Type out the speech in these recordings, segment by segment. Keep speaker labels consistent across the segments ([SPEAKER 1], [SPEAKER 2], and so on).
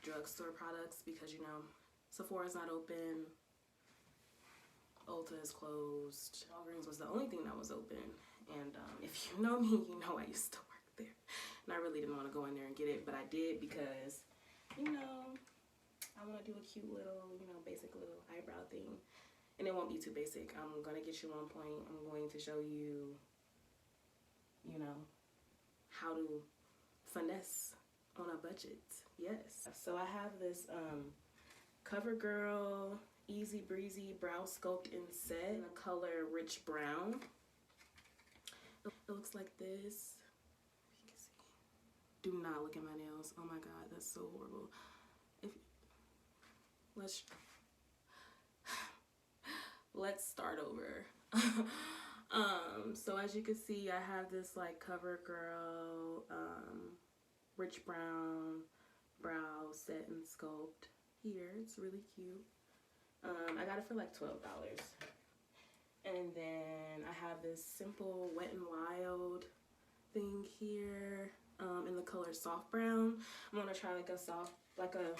[SPEAKER 1] drugstore products because, you know, Sephora's not open, Ulta is closed, Walgreens was the only thing that was open. And if you know me, you know I used to work there. And I really didn't want to go in there and get it, but I did because, you know, I want to do a cute little, you know, basic little eyebrow thing. And it won't be too basic. I'm going to get you on point. I'm going to show you, you know, how to finesse on a budget. Yes. So I have this CoverGirl Easy Breezy Brow Sculpt in Set in the color Rich Brown. It looks like this. If you can see. Do not look at my nails. Oh my god, that's so horrible. Let's start over. So as you can see, I have this like CoverGirl Rich Brown brow set and sculpt here. It's really cute. I got it for like $12. And then I have this simple Wet n Wild thing here in the color Soft Brown. I'm gonna try like a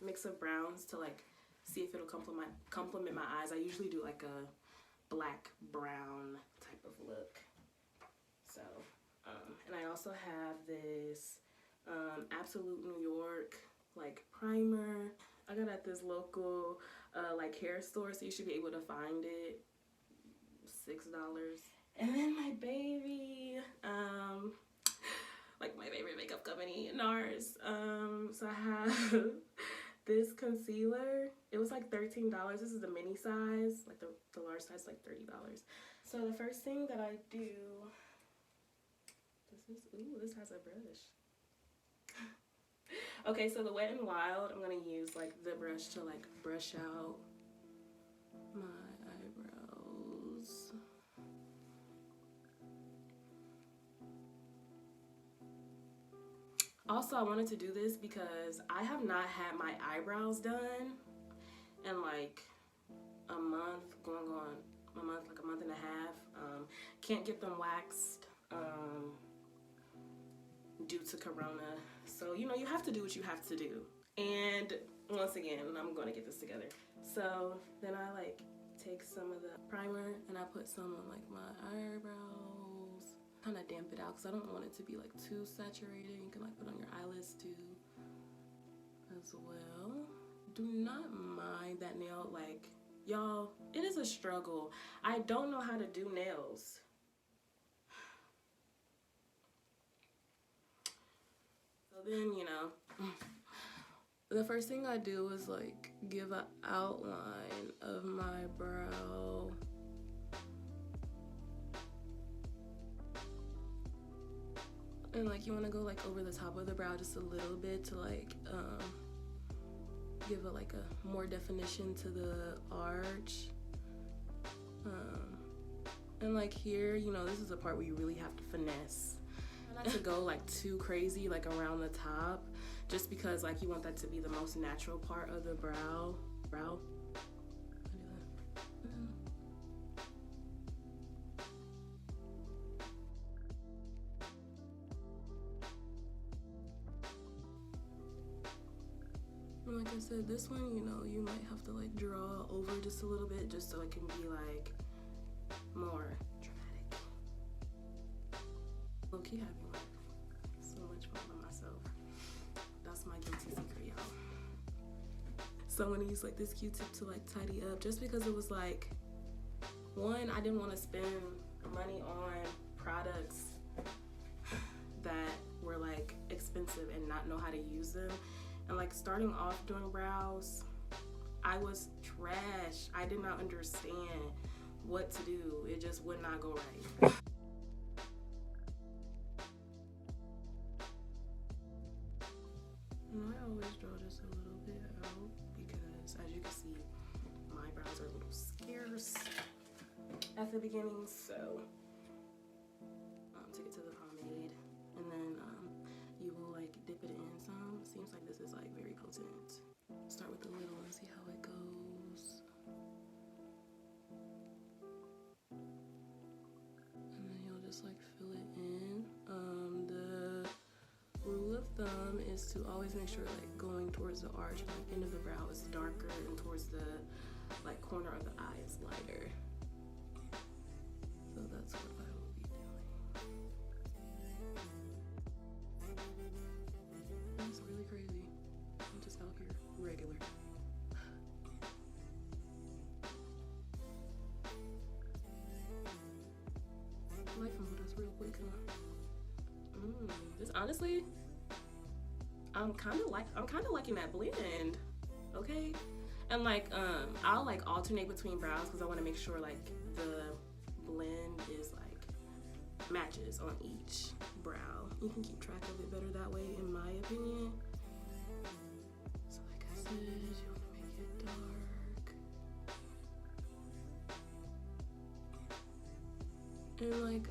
[SPEAKER 1] mix of browns to like see if it'll complement my eyes. I usually do like a black brown type of look. So and I also have this Absolute New York like primer. I got at this local like hair store, so you should be able to find it. $6. And then my baby, like my favorite makeup company, NARS. So I have this concealer. It was like $13. This is the mini size. Like the large size, like $30. So the first thing that I do, this has a brush. Okay, so the Wet n Wild, I'm gonna use like the brush to like brush out my eyebrows. Also, I wanted to do this because I have not had my eyebrows done in like a month, like a month and a half. Can't get them waxed due to Corona. So, you know, you have to do what you have to do. And once again, I'm gonna get this together. So then I like take some of the primer and I put some on like my eyebrows. Kind of damp it out because I don't want it to be like too saturated. You can like put on your eyelids too as well. Do not mind that nail. Like, y'all, it is a struggle. I don't know how to do nails. So then, you know, the first thing I do is like give an outline of my brow. And like you want to go like over the top of the brow just a little bit to like give it like a more definition to the arch. And like here, you know, this is the part where you really have to finesse. Not to go like too crazy like around the top, just because like you want that to be the most natural part of the brow. Like I said, this one, you know, you might have to like draw over just a little bit just so it can be like more dramatic. Low-key having like so much fun with myself. That's my guilty secret, y'all. So I'm gonna use like this Q-tip to like tidy up just because it was like, one, I didn't want to spend money on products that were like expensive and not know how to use them. And like starting off doing brows, I was trash. I did not understand what to do. It just would not go right. And I always draw just a little bit out because as you can see, my brows are a little scarce at the beginning. So take it to the pomade and then you will like dip it in some. Seems like this is like very potent. Start with the little and see how it goes. And then you'll just like fill it in. The rule of thumb is to always make sure like going towards the arch, like end of the brow is darker, and towards the like corner of the eye is lighter. So that's what I will be doing. That's really crazy. I'm just out here regular. Light from us real quick, huh? This honestly, I'm kind of liking that blend, okay? And like I'll like alternate between brows because I want to make sure like the blend is like matches on each brow. You can keep track of it better that way, in my opinion. So like I said, you want to make it dark, and like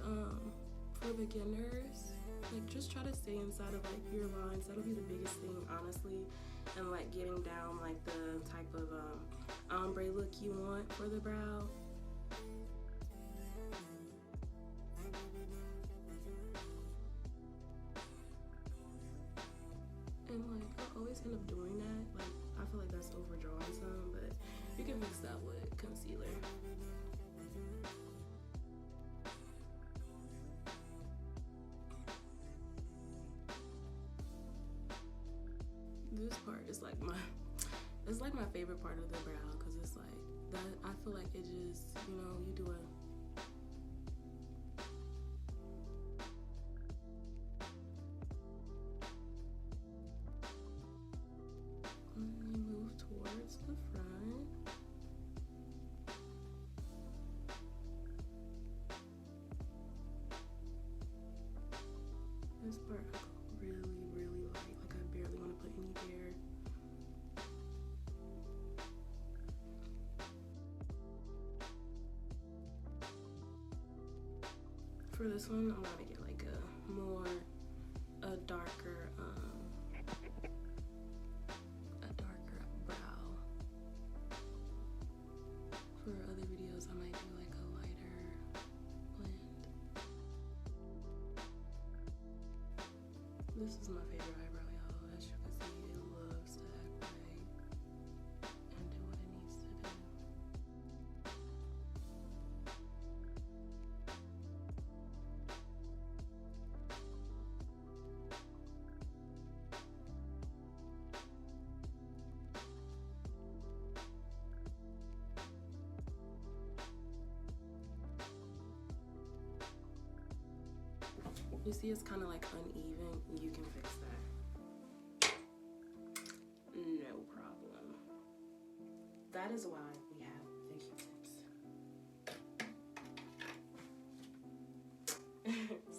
[SPEAKER 1] for beginners, like just try to stay inside of like your lines. That'll be the biggest thing, honestly. And like getting down like the type of ombre look you want for the brow. And like I always end up doing that. Like I feel like that's overdrawn some, but you can mix that with concealer. This part is like it's like my favorite part of the brow, because it's like that, I feel like it just, you know, you do you move towards the front. This part I really light, like I barely want to put any hair. For this one, I'm gonna make it like a darker brow. For other videos, I might do like a lighter blend. This is my favorite eyebrow, y'all. As you can see, it loves to act right and do what it needs to do. You see it's kind of like uneven, you can fix that. No problem. That is why we have the Q-tips.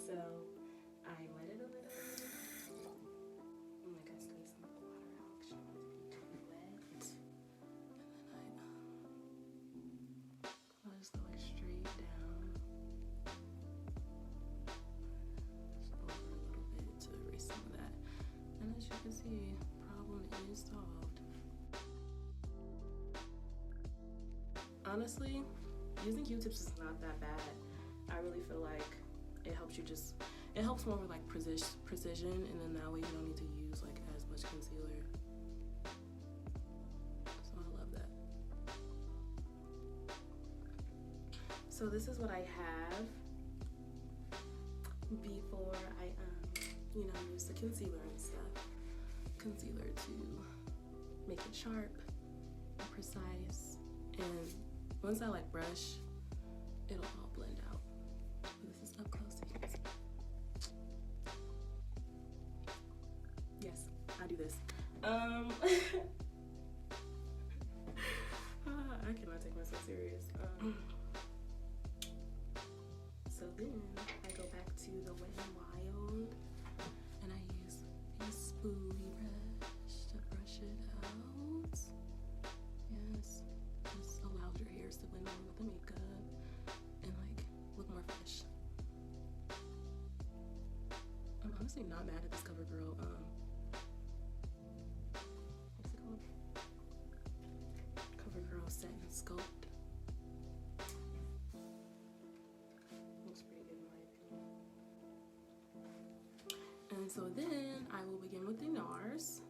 [SPEAKER 1] So, I wet it a little. Oh my god, squeeze some of the water out because you want it to be too wet. And then I'll just go like straight down. Some of that, and as you can see, problem is solved. Honestly, using Q-tips is not that bad. I really feel like it helps you it helps more with like precision, and then that way you don't need to use like as much concealer. So I love that. So this is what I have before I you know, use the concealer and stuff. Concealer to make it sharp and precise. And once I like brush, it'll all blend out. This is up close so you can see. Yes, I do this. I cannot take myself serious. So then I go back to the Wet n Wild. And I use a spoolie brush to brush it out. Yes, this allows your hairs to blend in with the makeup and like look more fresh. I'm honestly not mad at this CoverGirl. What's it called? CoverGirl Set and Sculpt. And so then I will begin with the NARS.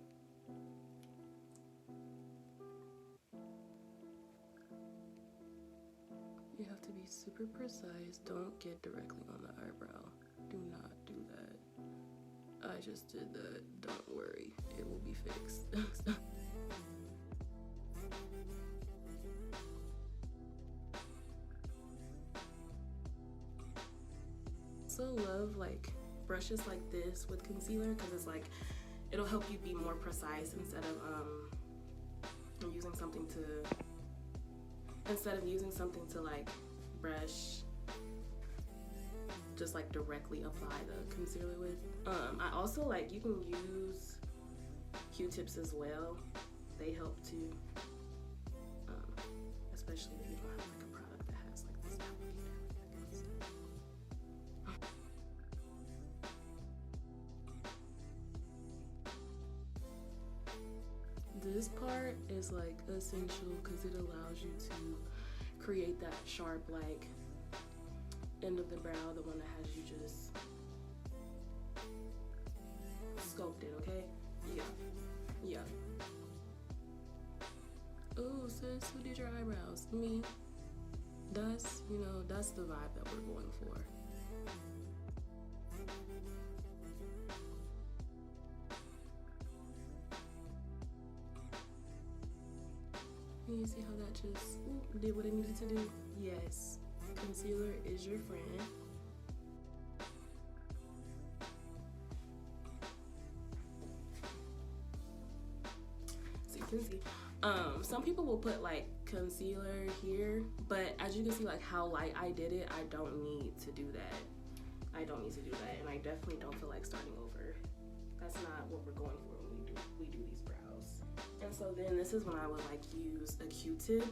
[SPEAKER 1] You have to be super precise. Don't get directly on the eyebrow. Do not do that. I just did that. Don't worry, it will be fixed. Also love like brushes like this with concealer because it's like it'll help you be more precise instead of using something to like brush, just like directly apply the concealer with. I also like, you can use Q-tips as well. They help too, especially if you don't have like a product that has like this applicator. This part is like essential because it allows you to create that sharp like end of the brow, the one that has you just sculpted, okay? Yeah. Ooh, sis, who did your eyebrows? Me. That's, you know, that's the vibe that we're going for. You see how that just did what it needed to do? Yes, concealer is your friend. So you can see, some people will put like concealer here, but as you can see like how light I did it, I don't need to do that. I don't need to do that, and I definitely don't feel like starting over. That's not what we're going for when we do these brows. And so then this is when I would like use a Q-tip.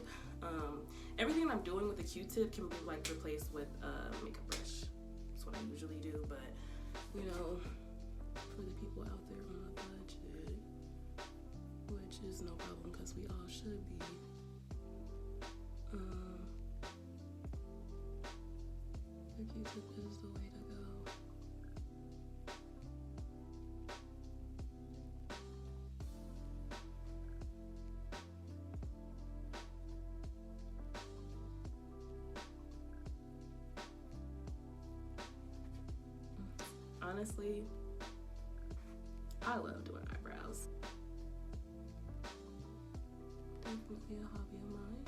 [SPEAKER 1] Everything I'm doing with a Q-tip can be like replaced with a makeup brush. That's what I usually do, but you know, for the people out there on a budget, which is no problem because we all should be, the Q-tip is the way to go. Honestly, I love doing eyebrows. Definitely a hobby of mine.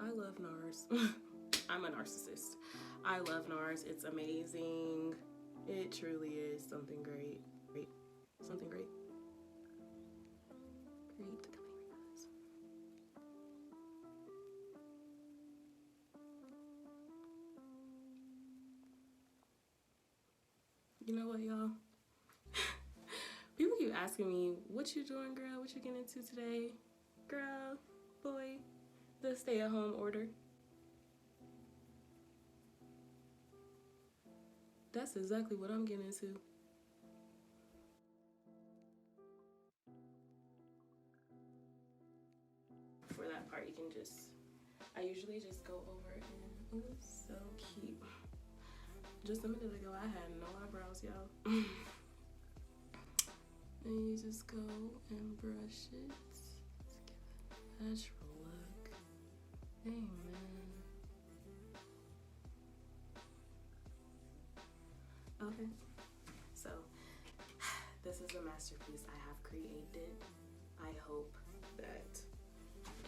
[SPEAKER 1] I love NARS. I'm a narcissist. I love NARS. It's amazing. It truly is something great. Something great. Come here, guys. You know what, y'all? People keep asking me, what you doing, girl? What you getting into today? Girl, boy, the stay-at-home order. That's exactly what I'm getting into. For that part, you can just, I usually just go over and, ooh, so cute. Just a minute ago, I had no eyebrows, y'all. And you just go and brush it to give a natural look. Amen. Okay, so this is a masterpiece I have created. I hope that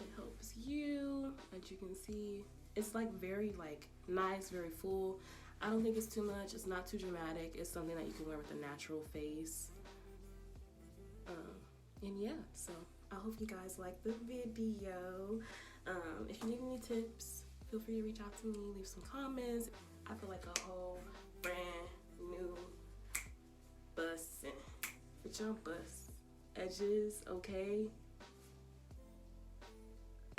[SPEAKER 1] it helps you. As you can see, it's like very like nice, very full. I don't think it's too much. It's not too dramatic. It's something that you can wear with a natural face. And yeah, so I hope you guys like the video. If you need any tips, feel free to reach out to me, leave some comments. I feel like a whole brand new bussin'. Bitch, I'm bust. edges, okay?